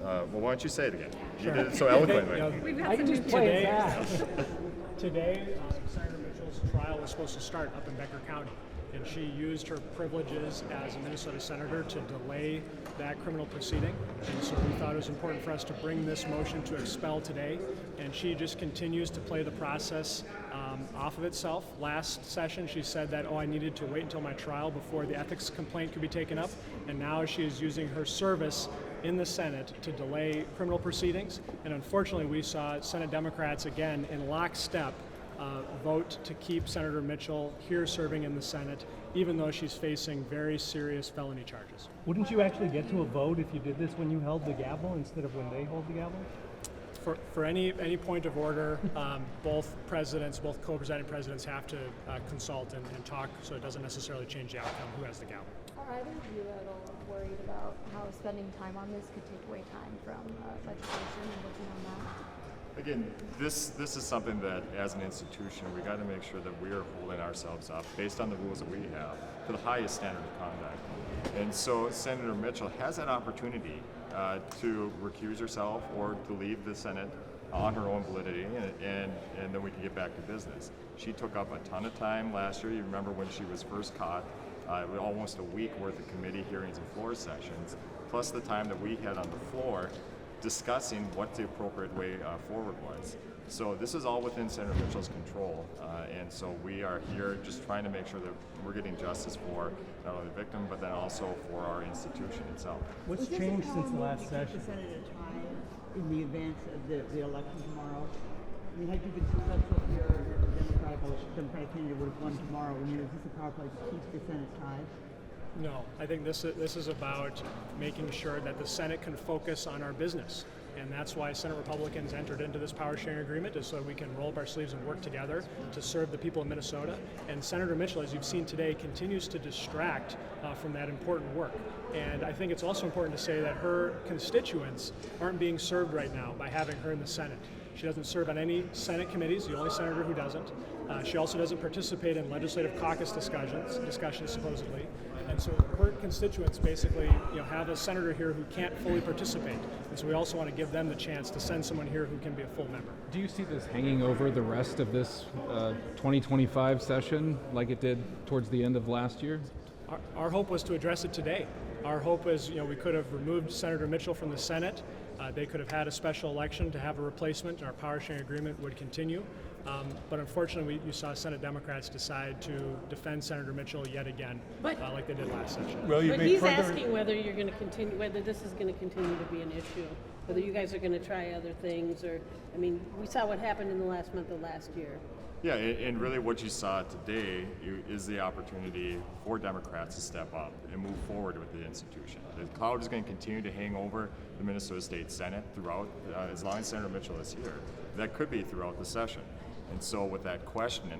Well, why don't you say it again? Sure. You did it so eloquently. I can just play it back. Today, Senator Mitchell's trial was supposed to start up in Becker County, and she used her privileges as a Minnesota senator to delay that criminal proceeding. And so we thought it was important for us to bring this motion to expel today, and she just continues to play the process off of itself. Last session, she said that, I needed to wait until my trial before the ethics complaint could be taken up, and now she is using her service in the Senate to delay criminal proceedings. And unfortunately, we saw Senate Democrats again in lockstep vote to keep Senator Mitchell here serving in the Senate, even though she's facing very serious felony charges. Wouldn't you actually get to a vote if you did this when you held the gavel instead of when they hold the gavel? For any point of order, both co-presiding presidents have to consult and talk, so it doesn't necessarily change the outcome who has the gavel. Are either of you at all worried about how spending time on this could take away time from legislation and working on that? Again, this is something that, as an institution, we got to make sure that we are holding ourselves up based on the rules that we have to the highest standard of conduct. And so Senator Mitchell has that opportunity to recuse herself or to leave the Senate on her own validity, and then we can get back to business. She took up a ton of time last year. You remember when she was first caught, almost a week worth of committee hearings and floor sessions, plus the time that we had on the floor discussing what the appropriate way forward was. So this is all within Senator Mitchell's control, and so we are here just trying to make sure that we're getting justice for not only the victim, but then also for our institution itself. What's changed since the last session? The Senate a tie in the advance of the election tomorrow. I mean, had you been successful here, the Democratic candidate would have won tomorrow. I mean, is this a power play to keep the Senate tied? No, I think this is about making sure that the Senate can focus on our business. And that's why Senate Republicans entered into this power sharing agreement, is so we can roll up our sleeves and work together to serve the people of Minnesota. And Senator Mitchell, as you've seen today, continues to distract from that important work. And I think it's also important to say that her constituents aren't being served right now by having her in the Senate. She doesn't serve on any Senate committees, the only senator who doesn't. She also doesn't participate in legislative caucus discussions supposedly. And so her constituents basically have a senator here who can't fully participate. And so we also want to give them the chance to send someone here who can be a full member. Do you see this hanging over the rest of this 2025 session like it did towards the end of last year? Our hope was to address it today. Our hope is, we could have removed Senator Mitchell from the Senate. They could have had a special election to have a replacement, and our power sharing agreement would continue. But unfortunately, you saw Senate Democrats decide to defend Senator Mitchell yet again, like they did last session. But he's asking whether you're going to continue, whether this is going to continue to be an issue, whether you guys are going to try other things, or, I mean, we saw what happened in the last month of last year. Yeah, and really what you saw today is the opportunity for Democrats to step up and move forward with the institution. The cloud is going to continue to hang over the Minnesota State Senate throughout, as long as Senator Mitchell is here. That could be throughout the session. And so with that question,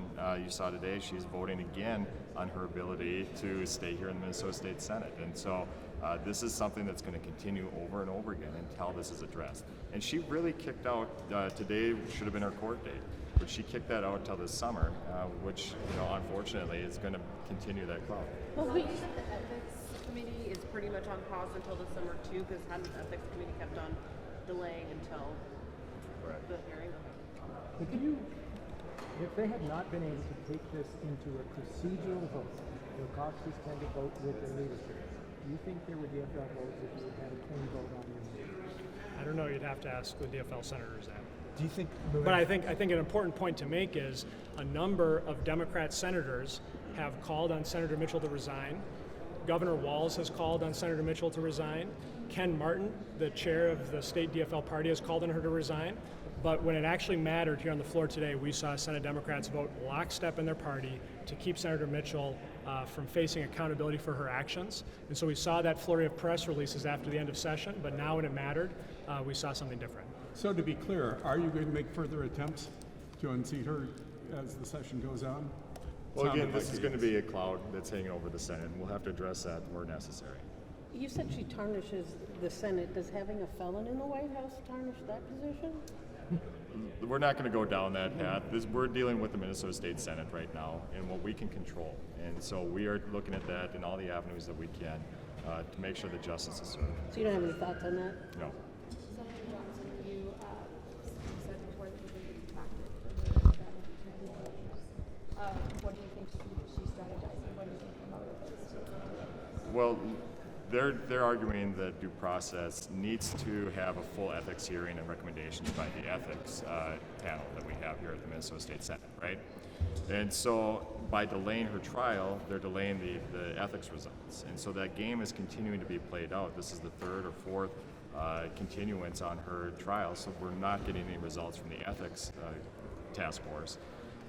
you saw today she's voting again on her ability to stay here in the Minnesota State Senate. And so this is something that's going to continue over and over again until this is addressed. And she really kicked out, today should have been her court date, but she kicked that out until this summer, which, unfortunately is going to continue that cloud. Well, the ethics committee is pretty much on pause until the summer too, because the ethics committee kept on delaying until the hearing. But if they had not been able to take this into a procedural vote, the caucus tend to vote with their leadership, do you think there would be a vote if you had a clean vote on your motion? I don't know. You'd have to ask the DFL senators that. Do you think? But I think an important point to make is a number of Democrat senators have called on Senator Mitchell to resign. Governor Walz has called on Senator Mitchell to resign. Ken Martin, the chair of the state DFL party, has called on her to resign. But when it actually mattered here on the floor today, we saw Senate Democrats vote lockstep in their party to keep Senator Mitchell from facing accountability for her actions. And so we saw that flurry of press releases after the end of session, but now when it mattered, we saw something different. So to be clear, are you going to make further attempts to unseat her as the session goes on? Well, again, this is going to be a cloud that's hanging over the Senate, and we'll have to address that where necessary. You said she tarnishes the Senate. Does having a felon in the White House tarnish that position? We're not going to go down that path. We're dealing with the Minnesota State Senate right now and what we can control. And so we are looking at that in all the avenues that we can to make sure that justice is served. So you don't have any thoughts on that? No. Well, they're arguing that due process needs to have a full ethics hearing and recommendations by the ethics panel that we have here at the Minnesota State Senate, right? And so by delaying her trial, they're delaying the ethics results. And so that game is continuing to be played out. This is the third or fourth continuance on her trial, so we're not getting any results from the ethics task force.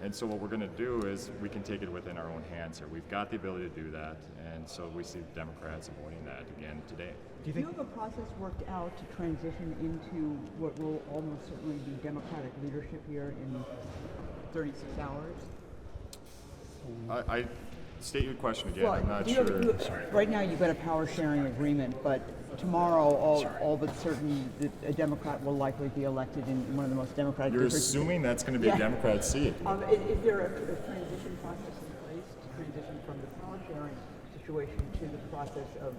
And so what we're going to do is we can take it within our own hands here. We've got the ability to do that, and so we see the Democrats avoiding that again today. Do you have a process worked out to transition into what will almost certainly be Democratic leadership here in 36 hours? I state your question again. I'm not sure. Right now, you've got a power sharing agreement, but tomorrow, all but certain, a Democrat will likely be elected in one of the most Democratic. You're assuming that's going to be a Democrat seat. Is there a transition process in place to transition from the power sharing situation to the process of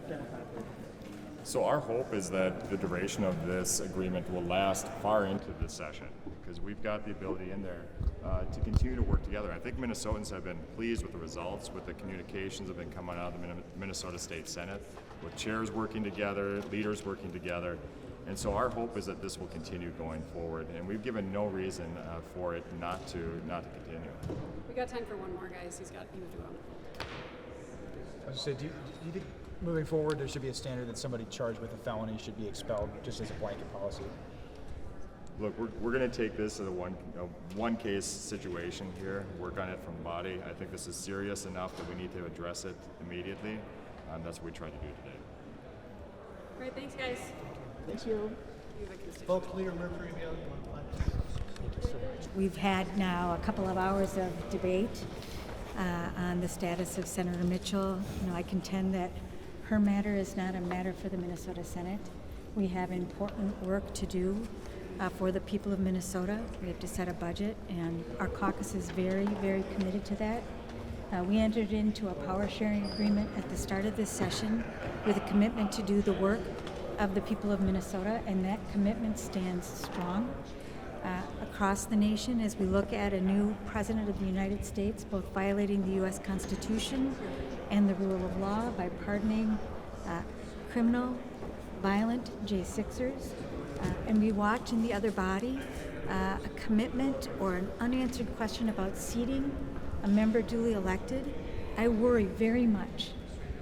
Democratic leadership? So our hope is that the duration of this agreement will last far into this session, because we've got the ability in there to continue to work together. I think Minnesotans have been pleased with the results, with the communications that have been coming out of the Minnesota State Senate, with chairs working together, leaders working together. And so our hope is that this will continue going forward, and we've given no reason for it not to continue. We got time for one more, guys. He was doing on. I was going to say, do you think moving forward there should be a standard that somebody charged with a felony should be expelled just as a blanket policy? Look, we're going to take this as a one case situation here, work on it from the body. I think this is serious enough that we need to address it immediately. That's what we tried to do today. All right, thanks, guys. Thank you. Vote Leader Mercury. We've had now a couple of hours of debate on the status of Senator Mitchell. I contend that her matter is not a matter for the Minnesota Senate. We have important work to do for the people of Minnesota. We have to set a budget, and our caucus is very, very committed to that. We entered into a power sharing agreement at the start of this session with a commitment to do the work of the people of Minnesota, and that commitment stands strong across the nation as we look at a new president of the United States, both violating the U.S. Constitution and the rule of law by pardoning criminal, violent J6ers. And we watch in the other body a commitment or an unanswered question about seating a member duly elected. I worry very much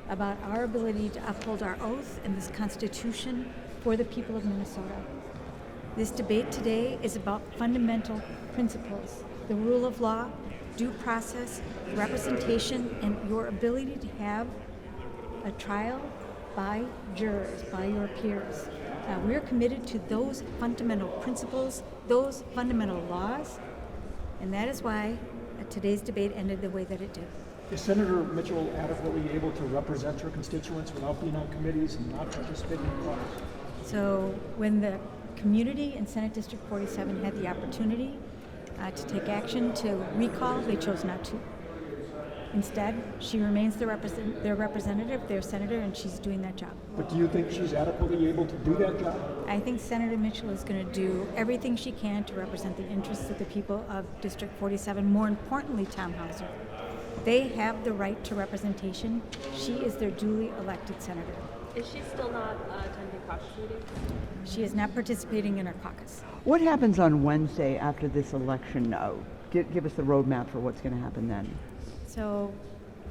about our ability to uphold our oath and this Constitution for the people of Minnesota. This debate today is about fundamental principles: the rule of law, due process, representation, and your ability to have a trial by jurors, by your peers. We're committed to those fundamental principles, those fundamental laws, and that is why today's debate ended the way that it did. Is Senator Mitchell adequately able to represent her constituents without being on committees and not participating in caucus? So when the community in Senate District 47 had the opportunity to take action to recall, they chose not to. Instead, she remains their representative, their senator, and she's doing that job. But do you think she's adequately able to do that job? I think Senator Mitchell is going to do everything she can to represent the interests of the people of District 47, more importantly, Tom Hauser. They have the right to representation. She is their duly elected senator. Is she still not attending caucus meetings? She is not participating in our caucus. What happens on Wednesday after this election? Give us the roadmap for what's going to happen then. So,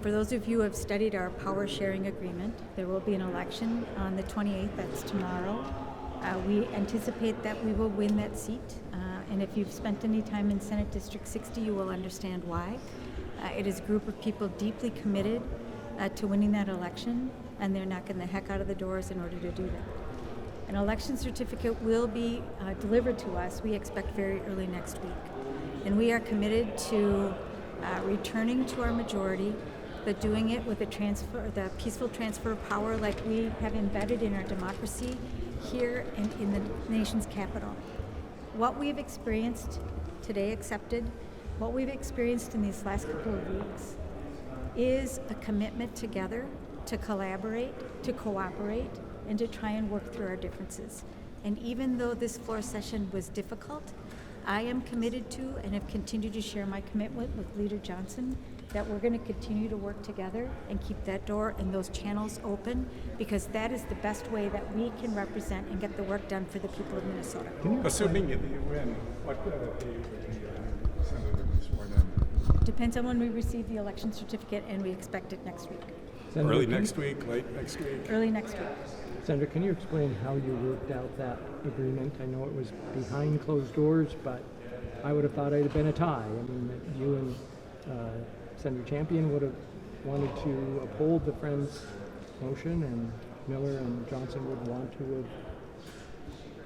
for those of you who have studied our power sharing agreement, there will be an election on the 28th, that's tomorrow. We anticipate that we will win that seat, and if you've spent any time in Senate District 60, you will understand why. It is a group of people deeply committed to winning that election, and they're knocking the heck out of the doors in order to do that. An election certificate will be delivered to us, we expect, very early next week. And we are committed to returning to our majority, but doing it with the peaceful transfer of power like we have embedded in our democracy here and in the nation's capital. What we've experienced today accepted, what we've experienced in these last couple of weeks, is a commitment together to collaborate, to cooperate, and to try and work through our differences. And even though this floor session was difficult, I am committed to and have continued to share my commitment with Leader Johnson that we're going to continue to work together and keep that door and those channels open, because that is the best way that we can represent and get the work done for the people of Minnesota. Assuming you win, what day would the senator be sworn in? Depends on when we receive the election certificate, and we expect it next week. Senator, Early next week, late next week? Early next week. Senator, can you explain how you worked out that agreement? I know it was behind closed doors, but I would have thought it'd have been a tie. I mean, that you and Senator Champion would have wanted to uphold the Friends motion, and Miller and Johnson would want to have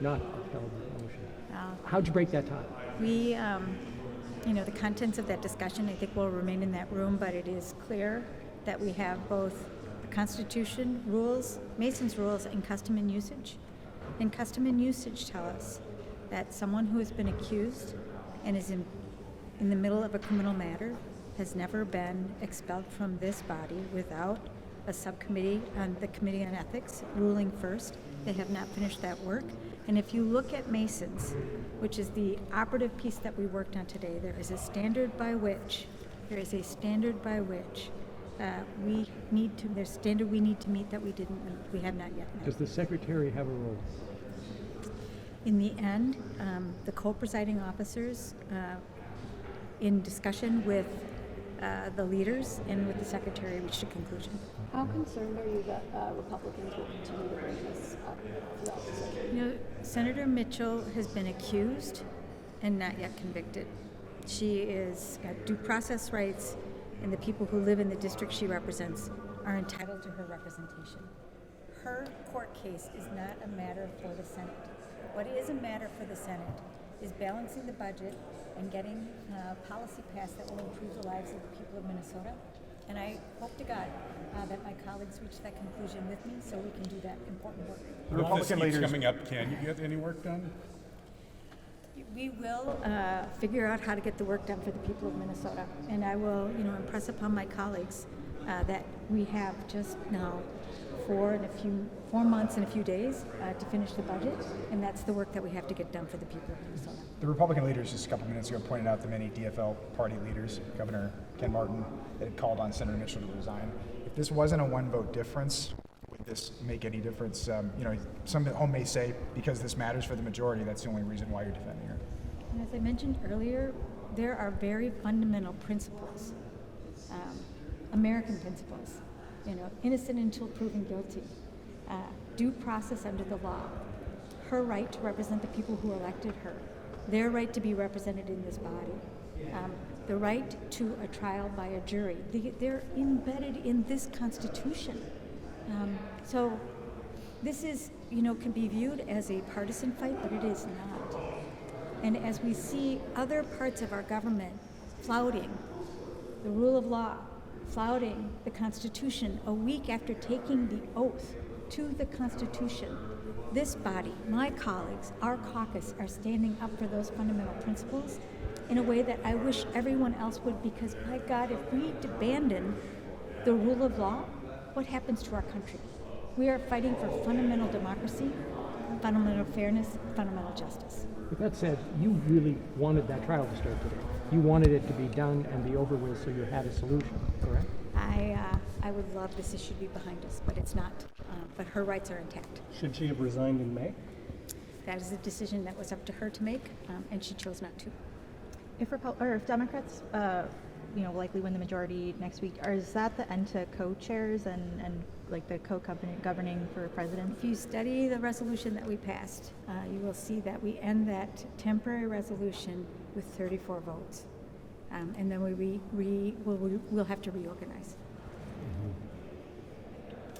not upheld the motion. How'd you break that tie? We, the contents of that discussion, I think, will remain in that room, but it is clear that we have both the Constitution rules, Mason's rules, and custom and usage. And custom and usage tell us that someone who has been accused and is in the middle of a criminal matter has never been expelled from this body without a subcommittee on the Committee on Ethics ruling first. They have not finished that work. And if you look at Mason's, which is the operative piece that we worked on today, there is a standard by which there's a standard we need to meet that we didn't meet. We have not yet met. Does the secretary have a role? In the end, the co-presiding officers, in discussion with the leaders and with the secretary, reached a conclusion. How concerned are you that Republicans will continue to bring this up throughout the session? Senator Mitchell has been accused and not yet convicted. She is got due process rights, and the people who live in the district she represents are entitled to her representation. Her court case is not a matter for the Senate. What is a matter for the Senate is balancing the budget and getting policy passed that will improve the lives of the people of Minnesota. And I hope to God that my colleagues reach that conclusion with me so we can do that important work. The Republican leaders coming up, can you get any work done? We will figure out how to get the work done for the people of Minnesota. And I will, impress upon my colleagues that we have just now 4 months and a few days to finish the budget, and that's the work that we have to get done for the people of Minnesota. The Republican leaders just a couple minutes ago pointed out the many DFL party leaders, Governor Ken Martin, that had called on Senator Mitchell to resign. If this wasn't a one-vote difference, would this make any difference? Some at home may say, because this matters for the majority, that's the only reason why you're defending her. And as I mentioned earlier, there are very fundamental principles, American principles, innocent until proven guilty, due process under the law, her right to represent the people who elected her, their right to be represented in this body, the right to a trial by a jury. They're embedded in this Constitution. So this is, can be viewed as a partisan fight, but it is not. And as we see other parts of our government flouting the rule of law, flouting the Constitution a week after taking the oath to the Constitution, this body, my colleagues, our caucus, are standing up for those fundamental principles in a way that I wish everyone else would, because, my God, if we abandon the rule of law, what happens to our country? We are fighting for fundamental democracy, fundamental fairness, fundamental justice. With that said, you really wanted that trial to start today. You wanted it to be done and be over with so you had a solution, correct? I would love this issue to be behind us, but it's not. But her rights are intact. Should she have resigned in May? That is a decision that was up to her to make, and she chose not to. If Democrats, likely win the majority next week, is that the end to co-chairs and like the co-governing for president? If you study the resolution that we passed, you will see that we end that temporary resolution with 34 votes, and then we'll have to reorganize.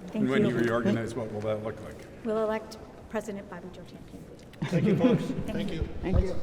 Thank And when you. you reorganize, what will that look like? We'll elect President Bobby Joe Champion. Thank you, folks. Thank you. Thank you.